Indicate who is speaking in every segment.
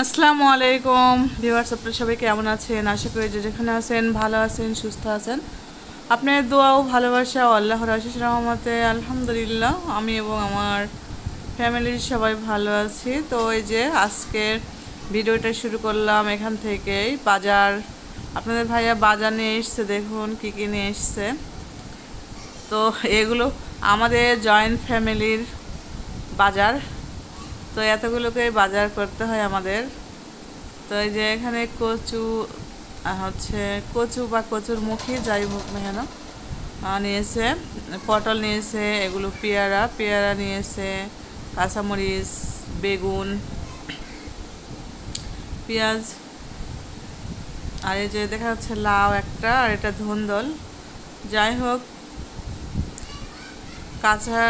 Speaker 1: আসসালামু আলাইকুম ভিউয়ার্স, আপনারা সবাই কেমন আছেন? আশা করি যে যেখানে আছেন ভালো আছেন, সুস্থ আছেন। আপনার দোয়া ও ভালোবাসা ও আল্লাহর অশেষ রহমতে আলহামদুলিল্লাহ আমি এবং আমার ফ্যামিলির সবাই ভালো আছি। তো এই যে আজকের ভিডিওটা শুরু করলাম এখান থেকেই। বাজার, আপনাদের ভাইয়া বাজার নিয়ে এসছে, দেখুন কী কী নিয়ে এসছে। তো এগুলো আমাদের জয়েন্ট ফ্যামিলির বাজার, তো এতগুলোকে বাজার করতে হয় আমাদের। তো এই যে এখানে কচু কচু বা কচুর মুখী যাই হোক না কেন নিয়েছে, পটল নিয়েছে, এগুলো পেয়ারা নিয়েছে, কাঁচামরিচ, বেগুন, পেঁয়াজ, আর এই যে দেখা যাচ্ছে লাউ একটা, আর এটা ধুন্দল। যাই হোক, কাঁচা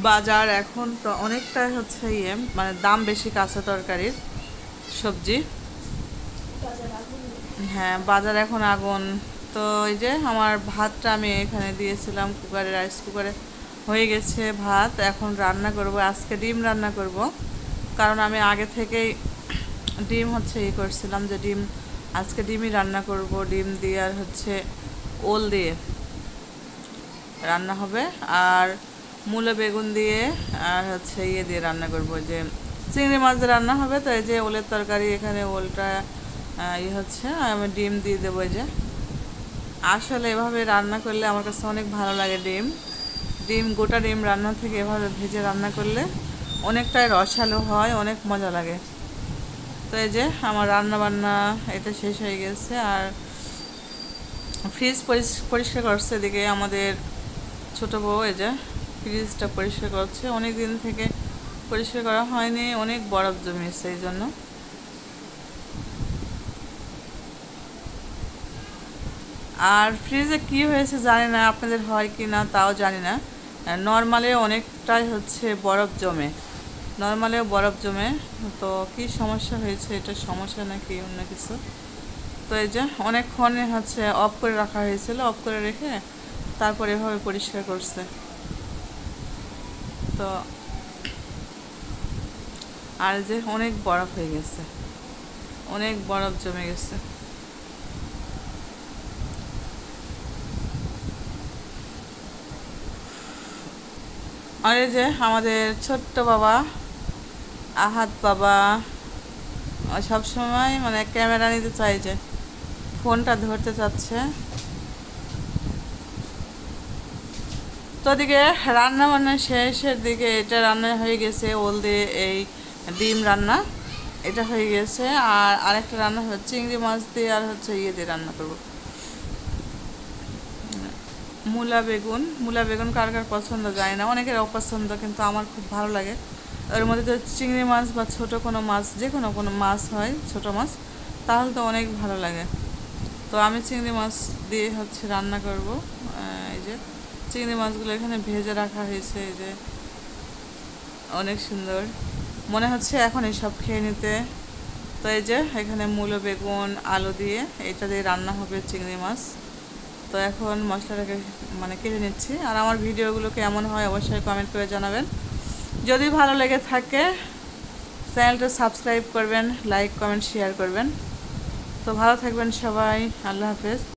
Speaker 1: বাজার এখন তো অনেকটা হচ্ছে মানে দাম বেশি কাঁচা তরকারির, সবজি। হ্যাঁ, বাজার এখন আগুন। তো এই যে আমার ভাতটা আমি এখানে দিয়েছিলাম কুকারে, রাইস কুকারে হয়ে গেছে ভাত। এখন রান্না করব, আজকে ডিম রান্না করব, কারণ আমি আগে থেকেই ডিম করছিলাম যে আজকে ডিমই রান্না করব। ডিম দিয়ে আর ওল দিয়ে রান্না হবে, আর মূলো বেগুন দিয়ে, আর দিয়ে রান্না করব, যে চিংড়ি মাছ দিয়ে রান্না হবে। তো এই যে ওলের তরকারি, এখানে ওলটা আমি ডিম দিয়ে দেবো। যে আসলে এভাবে রান্না করলে আমার কাছে অনেক ভালো লাগে। গোটা ডিম রান্না থেকে এভাবে ভেজে রান্না করলে অনেকটাই রসালো হয়, অনেক মজা লাগে। তো এই যে আমার রান্না বান্না এটা শেষ হয়ে গেছে, আর ফ্রিজ পরিষ্কার করছে এদিকে আমাদের ছোটো বউ। এই যে ফ্রিজটা পরিষ্কার করছে, অনেক দিন থেকে পরিষ্কার করা হয়নি, অনেক বরফ জমেছে এই জন্য। আর ফ্রিজে কি হয়েছে জানি না, আপনাদের হয় কি না তাও জানি না। নর্মালে অনেকটাই বরফ জমে, নর্মালেও বরফ জমে। তো কি সমস্যা হয়েছে, এটা সমস্যা নাকি অন্য কিছু? তো এই যে অনেকক্ষণ অফ করে রাখা হয়েছিল, অফ করে রেখে তারপর এভাবে পরিষ্কার করছে। তো আর যে অনেক বরফ হয়ে গেছে, অনেক বরফ জমে গেছে। আর এই যে আমাদের ছোট্ট বাবা আহাদ বাবা সবসময় মানে ক্যামেরা নিতে চাই, যে ফোনটা ধরতে চাচ্ছে। তো ওদিকে রান্না বান্না শেষের দিকে, এটা রান্না হয়ে গেছে, ওল দিয়ে এই ডিম রান্না এটা হয়ে গেছে। আর আরেকটা রান্না চিংড়ি মাছ দিয়ে, আর দিয়ে রান্না করবো মূলা বেগুন কার কার পছন্দ যায় না, অনেকের অপছন্দ, কিন্তু আমার খুব ভালো লাগে। ওর মধ্যে তো চিংড়ি মাছ বা ছোটো কোনো মাছ, যে কোনো মাছ হয়, ছোটো মাছ, তাহলে তো অনেক ভালো লাগে। তো আমি চিংড়ি মাছ দিয়ে রান্না করব। এই যে চিংড়ি মাছগুলো এখানে ভেজে রাখা হয়েছে, এই যে অনেক সুন্দর মনে হচ্ছে এখন এসব খেয়ে নিতে। তো এই যে এখানে মূলো বেগুন আলু দিয়ে এটা দিয়ে রান্না হবে চিংড়ি মাছ। তো এখন মশলাটাকে মানে কেটে নিচ্ছি। আর আমার ভিডিওগুলো কেমন হয় অবশ্যই কমেন্ট করে জানাবেন। যদি ভালো লেগে থাকে চ্যানেলটা সাবস্ক্রাইব করবেন, লাইক কমেন্ট শেয়ার করবেন। তো ভালো থাকবেন সবাই, আল্লাহ হাফেজ।